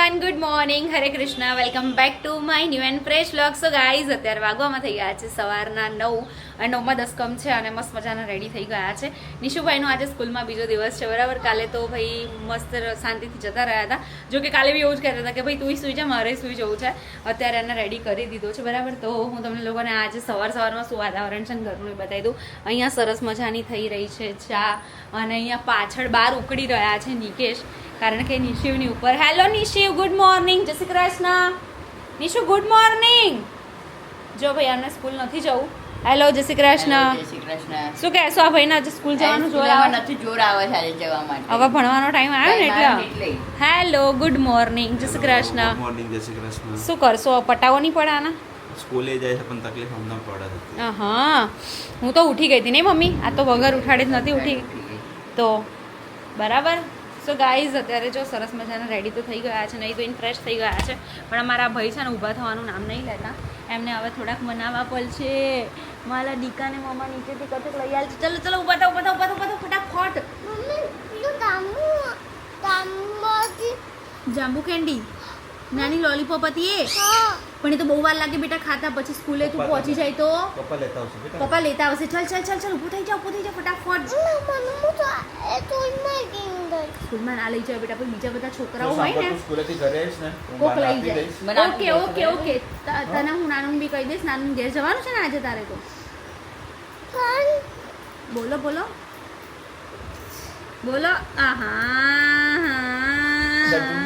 Everyone, good morning, Hare Krishna, welcome back to my new and fresh vlog. So guys, અત્યારે વાગવામાં થઈ ગયા છે સવારના 9 અને 9:10 છે અને મસ્ત મજાના રેડી થઈ ગયા છે. નિશુભાઈનો આજે સ્કૂલમાં બીજો દિવસ છે, બરાબર. કાલે તો ભાઈ મસ્ત શાંતિથી જતા રહ્યા હતા. જો કે કાલે બી એવું જ કહેતા હતા કે ભાઈ તું સુઈ જા, મારે સુઈ જવું છે. અત્યારે એને રેડી કરી દીધો છે, બરાબર. તો હું તમને લોકોને આજે સવારમાં શું વાતાવરણ છે ને ઘરનું બતાવી દઉં. અહીંયા સરસ મજાની થઈ રહી છે ચા અને અહીંયા પાછળ બહાર ઉકળી રહ્યા છે નિકેશ, કારણ કે નિશિવની ઉપર. હેલો નિશિવ, ગુડ મોર્નિંગ, જય શ્રી કૃષ્ણ. Nishu good morning. જો ભાઈ આને સ્કૂલ નથી જવું. હેલો, જય શ્રી કૃષ્ણ. જય શ્રી કૃષ્ણ. શું કહેશો આ ભાઈને આજે સ્કૂલ જવાનું જોર આવે નથી? જોર આવે છે આજે જવા માટે. હવે ભણવાનો ટાઈમ આવ્યો ને એટલે એટલે. હેલો, ગુડ મોર્નિંગ, જય શ્રી કૃષ્ણ. ગુડ મોર્નિંગ, જય શ્રી કૃષ્ણ. શું કરશો? પટાવો નહીં પડે આના? સ્કૂલે જાય છે પણ તકલીફ અમને પડે છે. હા, હું તો ઉઠી ગઈ હતી નહીં મમ્મી, આ તો વગર ઉઠાડી જ નથી ઉઠી તો બરાબર. સો ગાઈઝ, અત્યારે જો સરસ મજાના રેડી તો થઈ ગયા છે, નહીં તો ઇન ફ્રેશ થઈ ગયા છે, પણ અમારા ભાઈ છે ને ઊભા થવાનું નામ નહીં લેતા. એમને હવે થોડાક મનાવવા પડશે. મારા દીકાને મમ્મા નીચેથી કથક લઈ આવે છે. ચલો ચલો, ઊભા થાવ, ઊભા થાવ, ઊભા થાવ, ફટાફટ. જાંબુ કેન્ડી, નાની લોલીપોપ હતી એ, પણ એ તો બહુ વાર લાગે બેટા ખાતા. પછી સ્કૂલે તું પહોંચી જાય તો પપ્પા લેતા આવશે બેટા. પપ્પા લેતા આવશે. ચાલ ચાલ ચાલ ચાલ, ઊભું થઈ જાવ ફટાફટ. સ્કૂલમાં ના લઈ જાવ બેટા, પછી બીજા બધા છોકરાઓ હોય ને સ્કૂલેથી ઘરે આવીશ ને કોક લઈ જાય. બનાવી ઓકે ઓકે ઓકે, તને હું નાનું બી કહી દઈશ. નાનું ઘેર જવાનું છે ને આજે તારે તો. બોલો બોલો બોલો.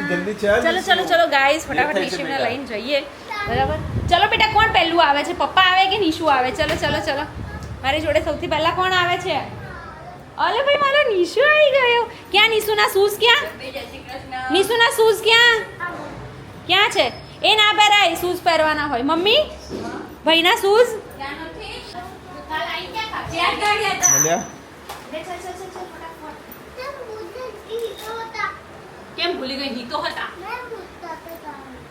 જલ્દી ચાલ. ચલો ચલો ચલો ગાઈસ, ફટાફટ નિશિવને લઈને જઈએ, બરાબર. ચલો બેટા, કોણ પહેલું આવે છે? પપ્પા આવે કે નિશુ આવે? ચલો ચલો ચલો, મારી જોડે સૌથી પહેલા કોણ આવે છે? અલે ભાઈ, મારો નિશુ આવી ગયો. ક્યાં નિશુના શૂઝ? ક્યાં નિશુના શૂઝ? ક્યાં છે? એ ના પહેરાય, શૂઝ પહેરવાના હોય. મમ્મી, ભાઈના શૂઝ મળ્યા? કેમ ભૂલી ગઈ? ગીતો હતા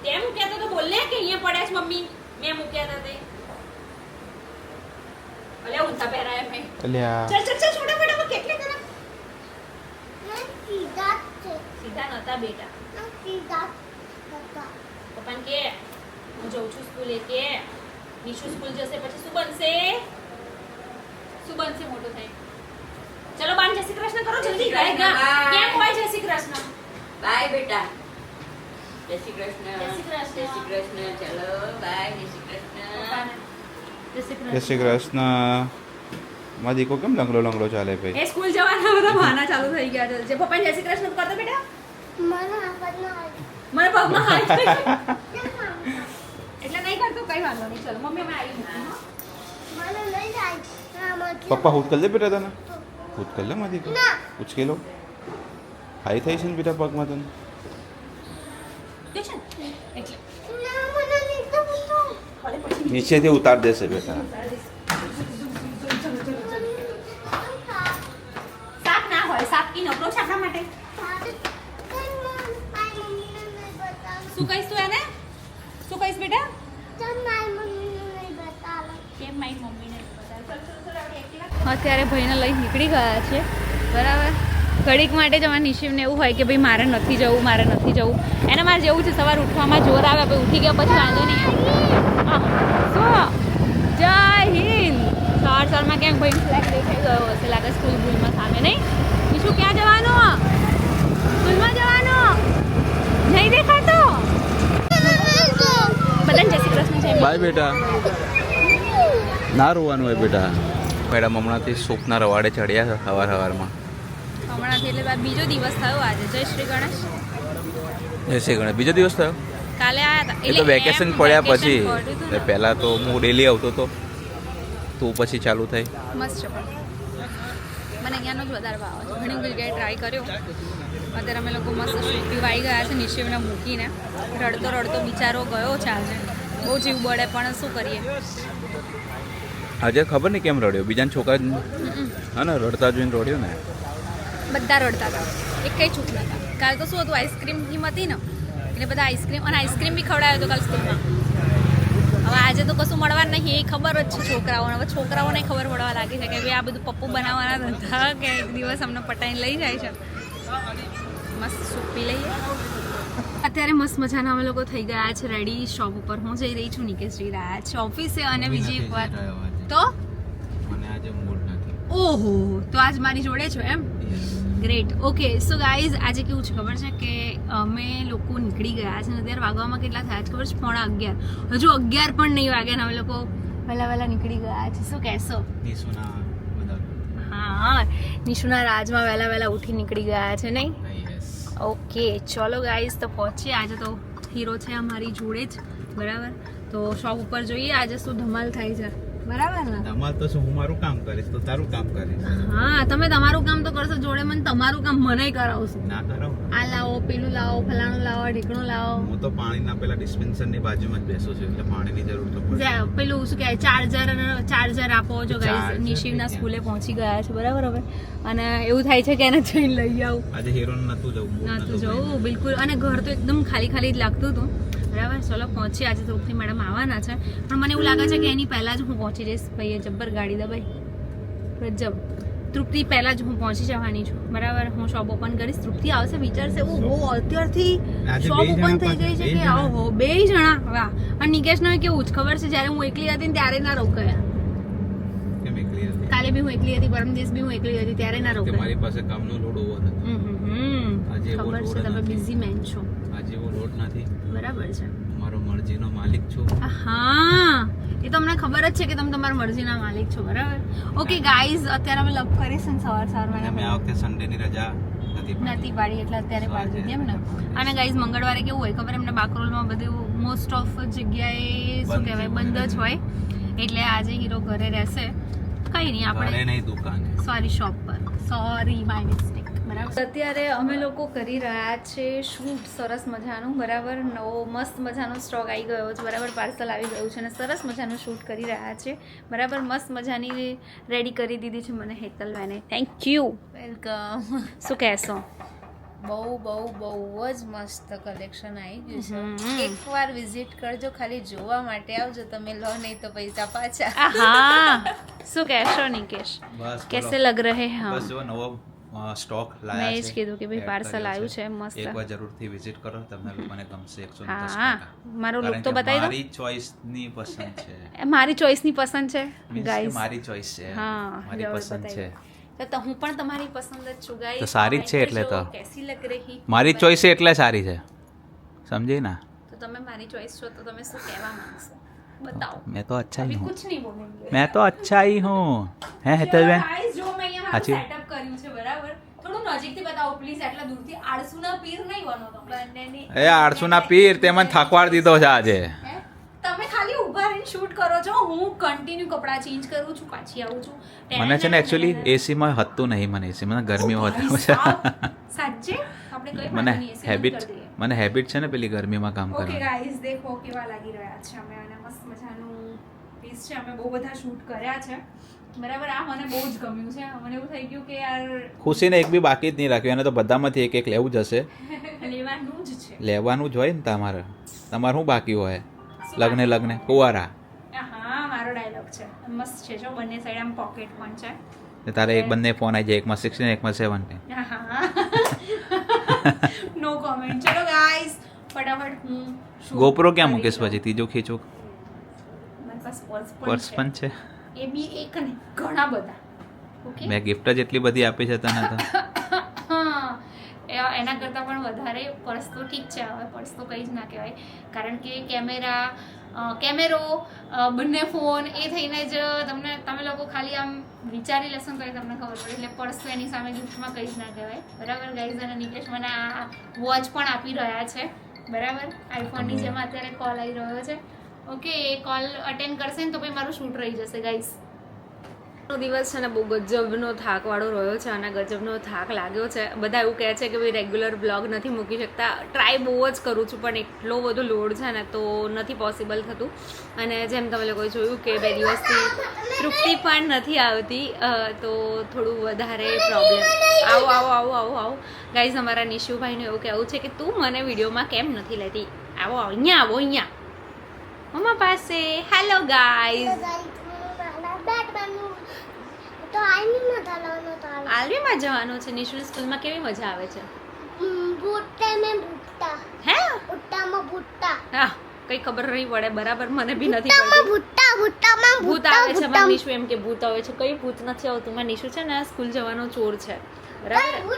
તેમ કહેતો તો બોલ ને કે અહીંયા પડ્યા છે મમ્મી, મેં મૂક્યા હતા તે. અલે ઊંધા પહેરાય મેં. અલ્યા ચલ ચલ ચલ, છોડા ફટાફટ. કેટલે તરફ સીધા નતા બેટા. પપ્પાને કે હું જઉં છું સ્કૂલે, કે નિશુ સ્કૂલ જશે પછી શું બનશે? શું બનશે મોટો થાય? ચલો બાન, જય શ્રી કૃષ્ણ કરો જલ્દી. જય શ્રી કૃષ્ણ. કેમ હોય જય શ્રી કૃષ્ણ? બાય બેટા. જય શ્રી કૃષ્ણ. જય શ્રી કૃષ્ણ. જય શ્રી કૃષ્ણ. ચલો બાય. જય શ્રી કૃષ્ણ. જય શ્રી કૃષ્ણ. મારી દીકો કેમ લંગડો લંગડો ચાલે ભાઈ? એ સ્કૂલ જવાના બધા બહાના ચાલુ થઈ ગયા છે. જે પપ્પાને જય શ્રી કૃષ્ણ કરતો બેટા. મને પગમાં હાથ એટલે નહીં કરતો, કઈ વાંધો નહીં. ચલો મમ્મી, અમે આવી ગઈ. પપ્પા હુત કરી લે બેટા તને. હુત કરી લે મારી દીકો. ઉચકી લો. હાઈ થઈ છે ને બેટા પગમાં તને. એટલે નીચેથી ઉતાર દેશે બેટા. સાપ ના હોય, સાપ કી નકરો છે આપણા માટે. શું કહીશ તું એને? શું કહીશ બેટા? કેમ મારી મમ્મીને બતાવ? અત્યારે ભાઈને લઈ નીકળી ગયા છે, બરાબર. ઘડીક માટે જ અમારા નિશિવને એવું હોય કે ભાઈ મારે નથી જવું, મારે નથી જવું. એને મારે જેવું છે, સવાર ઉઠવામાં જોર આવે, ભાઈ ઉઠી ગયા પછી વાંધો નહીં. શું? જય હિન્દ. સવારમાં ક્યાંક ભાઈ ફ્લેગ દેખાઈ ગયો હશે લાગે સ્કૂલ ભૂલમાં સામે. નહીં નિશુ, ક્યાં જવાનું? સ્કૂલમાં જવાનું નહીં દેખાતો? બધાને જય શ્રી કૃષ્ણ છે. બાય બેટા. ના રોવાનું હોય બેટા. મેડમ હમણાંથી સૂપના રવાડે ચડ્યા છે સવારમાં. હમણાંથી એટલે બીજો દિવસ થયો આજે. જય શ્રી ગણેશ. જય શ્રી ગણેશ. બીજો દિવસ થયો? કાલે આવ્યા હતા એ તો વેકેશન પડ્યા પછી. પહેલાં તો હું ડેલી આવતો હતો, તું પછી ચાલુ થઈ. મસ્ત છે, પણ મને અહીંયાનો જ વધારે ભાવ છે. ઘણી જગ્યાએ ટ્રાય કર્યો. અત્યારે અમે લોકો મસ્ત શૂટિંગ આવી ગયા છે નિશિવને મૂકીને. રડતો રડતો બિચારો ગયો છે આજે. બહુ જીવ બળે, પણ શું કરીએ. આજે ખબર નહીં કેમ રડ્યો. બીજાના છોકરા હા ને રડતા જોઈને રડ્યો ને. બધા રડતા હતા, એક કઈ ચૂક નતા. કાલે તો શું હતું, આઈસ્ક્રીમની હતી ને એટલે બધા આઈસ્ક્રીમ બી ખવડાવ્યો હતો કાલ સ્કૂલમાં. હવે આજે તો કશું મળવાનું નહીં, એ ખબર જ છે છોકરાઓને. હવે છોકરાઓને ખબર પડવા લાગી છે કે ભાઈ આ બધું પપ્પુ બનાવવાના ધંધા કે એક દિવસ અમને પટાઈને લઈ જાય છે. મસ્ત સૂપ પી લઈએ. અત્યારે મસ્ત મજાના અમે લોકો થઈ ગયા છે રેડી શોપ ઉપર. હું જઈ રહી છું, નિકેશ જઈ રહ્યા છે ઓફિસે. અને બીજી એક વાત તો મને આજે મૂડ નથી. ઓહો, તો આજ મારી જોડે છો એમ? ગ્રેટ. ઓકે, સો ગાઈઝ આજે કેવું છે ખબર છે કે અમે લોકો નીકળી ગયા છે. અત્યારે વાગવામાં કેટલા થયા છે ખબર છે? 11:30. હજુ 11 પણ નહીં વાગ્યા ને અમે લોકો વહેલા નીકળી ગયા છે. શું કહેશો? હા, નિશુના રાજમાં વહેલા ઉઠી નીકળી ગયા છે નહીં? ઓકે, ચલો ગાઈઝ તો પહોંચીએ. આજે તો હીરો છે અમારી જોડે જ, બરાબર. તો શોપ ઉપર જોઈએ આજે શું ધમાલ થાય છે, બરાબર ને? ધમાલ તો શું, હું મારું કામ કરીશ તો તારું કામ કરીશ. હા, તમે તમારું કામ તો કરશો, જોડે મને તમારું કામ મને કરાવશો. ના કરાવ. આ લાવો, પેલું લાવો, ફલાણું લાવો, ઢીકણું લાવો. હું તો પાણીના પેલા ડિસ્પેન્સર ની બાજુમાં જ બેસું છું, એટલે પાણીની જરૂર તો પડે. પેલું શું કહેવાય, ચાર્જર આપો છો ગાઈઝ. નિશિવના સ્કૂલે પહોંચી ગયા છે, બરાબર. હવે અને એવું થાય છે કે એને જઈને લઈ આવું. આજે હીરોને નતું જવું બિલકુલ. અને ઘર તો એકદમ ખાલી જ લાગતું હતું, બરાબર. ચલો પહોંચીએ. આજે તૃપ્તિ મેડમ આવવાના છે, પણ મને એવું લાગે છે કે એની પહેલા જ હું પહોંચી જઈશ. ભાઈએ જબ્બર ગાડી દબાઈ, ગજબ. તૃપ્તિ પહેલા જ હું પહોંચી જવાની છું, બરાબર. હું શોપ ઓપન કરીશ, તૃપ્તિ આવશે, વિચારશે ઓ અત્યારથી શોપ ઓપન થઈ ગઈ છે કે ઓહો 2 જણા. વાહ. અને નિકેશનો કેવું જ ખબર છે, જ્યારે હું એકલી હતી ને ત્યારે ના રોકાયા. કાલે બી હું એકલી હતી, પરમ દિવસ બી હું એકલી હતી, ત્યારે ના રોકાયા. મારી પાસે કામનો લોડ ઓવર હતો. આજે એવો ખબર છે, તમે બિઝી મેન છો. આજે એવો લોડ નથી, બરાબર છે. મારો મરજીનો માલિક છું. હા, એ તો અમને ખબર જ છે કે તમે તમારા મરજીના માલિક છો, બરાબર. ઓકે ગાઈઝ, અત્યારે અમે લપ કરીશું ને સવારમાં. મેં આ વખતે સન્ડેની રજા નથી પાડી, એટલે અત્યારે પાડી દીધી એમ ને. અને ગાઈઝ મંગળવારે કેવું હોય ખબર, એમને બાકરોલમાં બધું મોસ્ટ ઓફ જગ્યાએ શું કહેવાય બંધ જ હોય, એટલે આજે હીરો ઘરે રહેશે. કઈ નહીં, આપણે નહીં દુકાને, સોરી શોપ પર, સોરી માય મિસ્ટેક, બરાબર. અત્યારે અમે લોકો કરી રહ્યા છે શૂટ સરસ મજાનું, બરાબર. નવો મસ્ત મજાનો સ્ટોક આવી ગયો છે, બરાબર. પાર્સલ આવી ગયું છે અને સરસ મજાનું શૂટ કરી રહ્યા છે, બરાબર. મસ્ત મજાની રેડી કરી દીધી છે મને હેતલભાઈને. Thank you, welcome. શું કહેશો? બહુ જ મસ્ત કલેક્શન આવી ગયું છે. એકવાર વિઝિટ કરજો, ખાલી જોવા માટે આવજો. તમે લો નહીં તો પૈસા પાછા. હા, શું કહેશો નિકેશ? કેસે લગ રહે? હા, બસ જો નવો સ્ટોક લાયા છે. મેં જ કીધું કે ભાઈ પાર્સલ આવ્યું છે મસ્ત. એકવાર જરૂરથી વિઝિટ કરો, તમને લોકોને ગમશે. 110%. હા, મારો લુક તો બતાવી દો. મારી ચોઈસ ની પસંદ છે. મારી ચોઈસ ની પસંદ છે ગાઈસ. મારી ચોઈસ છે. હા, મારી પસંદ છે. તો હું પણ તમારી પસંદ જ છું ગાઈસ. તો સારી જ છે એટલે તો. કેસી લગ રહી? મારી ચોઈસ એટલે સારી છે, સમજી ના? તો તમે મારી ચોઈસ છો તો તમે શું કહેવા માંગશો? बताओ. मैं तो अच्छा ही हूँ. कुछ नहीं बोलेंगे. मैं तो अच्छा ही हूँ. हैं हेतलबेन? गाइस जो मैं यहाँ सेटअप કર્યું છે, બરાબર. થોડું નજીકથી બતાવો પ્લીઝ. આટલા દૂરથી આળસુના પીર નહીં બનો તમે. બંનેની એ આળસુના પીર તે મને થાકવાડ દીધો છે આજે. તમે ખાલી ઊભા રહીને શૂટ કરો છો, હું કન્ટિન્યુ કપડાં ચેન્જ કરું છું, પાછી આવું છું. મને છે ને એક્ચ્યુઅલી એસી માં હતું નહીં, મને એસી મને ગરમીમાં વધારે છે. સાચે આપણે કઈ મને વાંધો નહીં, એસી બંધ કરી દઈએ. મને હેબિટ છે ને પેલી ગરમીમાં કામ ઓકે કરવાની. ગાઈઝ દેખો કેવા લાગી રહ્યા છે અમે, અને મસ્ત મજાનું પીસ છે. અમે બહુ બધા શૂટ કર્યા છે, બરાબર. આ મને બહુ જ ગમ્યું છે. મને એવું થઈ ગયું કે યાર ખુશીને એક બી બાકી જ નહીં રાખ્યું, એને તો બધામાંથી એક લેવું જ હશે. લેવાનું જ છે. લેવાનું જ હોય ને તમારે. તમારે શું બાકી હોય? લગ્ને કુંવારા. હા, મારો ડાયલોગ છે. મસ્ત છે જો, બંને સાઈડ આમ પોકેટ પણ છે. તારે એક બંને ફોન આવી જાય, એકમાં 16 એકમાં 17. નો કોમેન્ટ. ચલો ગાઈસ ફટાફટ હું ગોપ્રો ક્યાં મૂકીશ પછી? ત્રીજો ખીચો મારી પાસે પર્સ પણ છે. એ બી એક ને ઘણા બધા. ઓકે, મેં ગિફ્ટ જ એટલી બધી આપી છે તને તો. એના કરતાં પણ વધારે પર્સ તો ઠીક છે. હવે પર્સ તો કંઈ જ ના કહેવાય, કારણ કે કેમેરો બંને ફોન એ થઈને જ તમે લોકો ખાલી આમ વિચારી લેશો ને તો તમને ખબર પડે. એટલે પર્સ તો એની સામે ગિફ્ટમાં કંઈ જ ના કહેવાય, બરાબર ગાઈઝ. અને નિકેશ મને આ વોચ પણ આપી રહ્યા છે, બરાબર. આઈફોનની જેમ અત્યારે કોલ આવી રહ્યો છે. ઓકે, એ કોલ અટેન્ડ કરશે ને તો પછી મારું શૂટ રહી જશે ગાઈઝ. દિવસ છે ને બહુ ગજબનો થાકવાળો રહ્યો છે, અને ગજબનો થાક લાગ્યો છે. બધા એવું કહે છે કે ભાઈ રેગ્યુલર બ્લોગ નથી મૂકી શકતા. ટ્રાય બહુ જ કરું છું, પણ એટલો બધો લોડ છે ને તો નથી પોસિબલ થતું. અને જેમ તમે લોકોએ જોયું કે 2 દિવસથી તૃપ્તિ પણ નથી આવતી, તો થોડું વધારે પ્રોબ્લેમ. આવો ગાઈઝ. અમારા નિશુભાઈનું એવું કહેવું છે કે તું મને વિડીયોમાં કેમ નથી લેતી? આવો અહીંયા મમ્મા પાસે. Hello guys. તો આલવીમાં જવાનું છે. નિશુની સ્કૂલમાં કેવી મજા આવે છે? ભૂતતા. હે હા કઈ ખબર નહીં પડે બરાબર મને બી નથી પડતી ભૂત આવે છે મારા નિશુ એમ કે ભૂત આવે છે કઈ ભૂત નથી આવતું મારા નિશુ છે ને સ્કૂલ જવાનો ચોર છે બરાબર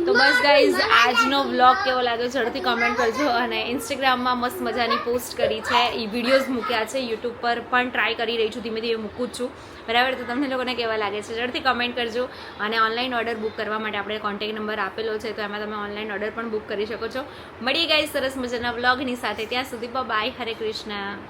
તો બસ ગાઈઝ આજનો વ્લોગ કેવો લાગ્યો ઝડપથી કમેન્ટ કરજો અને ઇન્સ્ટાગ્રામમાં મસ્ત મજાની પોસ્ટ કરી છે એ વિડીયોઝ મૂક્યા છે યુટ્યુબ પર પણ ટ્રાય કરી રહી છું ધીમે ધીમે મૂકું જ છું બરાબર તો તમને લોકોને કેવા લાગે છે ઝડપથી કમેન્ટ કરજો અને ઓનલાઈન ઓર્ડર બુક કરવા માટે આપણે કોન્ટેક્ટ નંબર આપેલો છે તો એમાં તમે ઓનલાઈન ઓર્ડર પણ બુક કરી શકો છો મળીએ ગાઈઝ સરસ મજાના વ્લોગની સાથે ત્યાં સુધી બાય હરે કૃષ્ણ